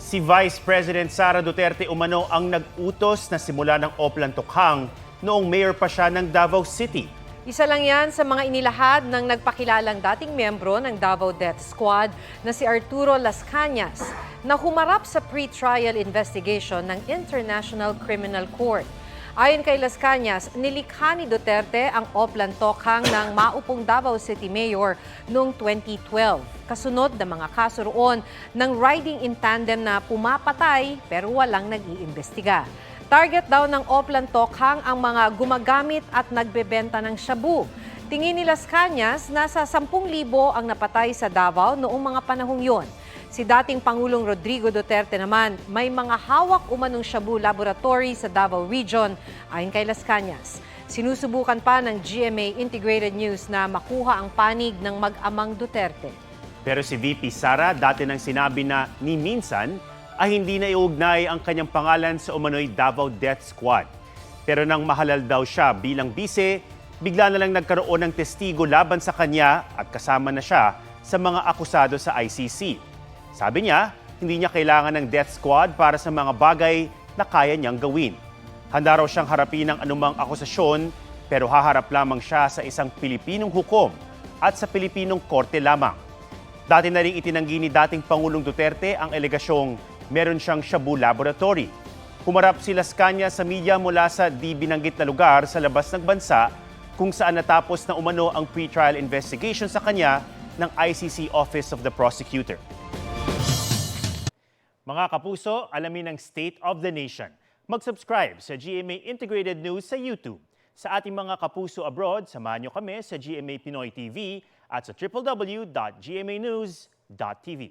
Si Vice President Sara Duterte umano ang nag-utos na simula ng Oplan Tokhang noong mayor pa siya ng Davao City. Isa lang yan sa mga inilahad ng nagpakilalang dating miyembro ng Davao Death Squad na si Arturo Las Cañas na humarap sa pre-trial investigation ng International Criminal Court. Ayon kay Las Cañas, nilikha ni Duterte ang Oplan Tokhang ng maupong Davao City Mayor noong 2012. Kasunod ng mga kaso roon ng riding in tandem na pumapatay pero walang nag-iimbestiga. Target daw ng Oplan Tokhang ang mga gumagamit at nagbebenta ng shabu. Tingin ni Las Cañas, nasa 10,000 ang napatay sa Davao noong mga panahong yon. Si dating Pangulong Rodrigo Duterte naman, may mga hawak umanong shabu laboratory sa Davao Region, ayon kay Las Cañas. Sinusubukan pa ng GMA Integrated News na makuha ang panig ng mag-amang Duterte. Pero si VP Sara dati nang sinabi na ni minsan ay hindi na iugnay ang kanyang pangalan sa umano'y Davao Death Squad. Pero nang mahalal daw siya bilang bise, bigla na lang nagkaroon ng testigo laban sa kanya at kasama na siya sa mga akusado sa ICC. Sabi niya, hindi niya kailangan ng death squad para sa mga bagay na kaya niyang gawin. Handa raw siyang harapin ang anumang akusasyon pero haharap lamang siya sa isang Pilipinong hukom at sa Pilipinong korte lamang. Dati na rin itinanggi ni dating Pangulong Duterte ang alegasyong meron siyang shabu laboratory. Humarap si Las Cañas sa media mula sa di binanggit na lugar sa labas ng bansa kung saan natapos na umano ang pre-trial investigation sa kanya ng ICC Office of the Prosecutor. Mga kapuso, alamin ang State of the Nation. Mag-subscribe sa GMA Integrated News sa YouTube. Sa ating mga kapuso abroad, samahan niyo kami sa GMA Pinoy TV at sa www.gmanews.tv.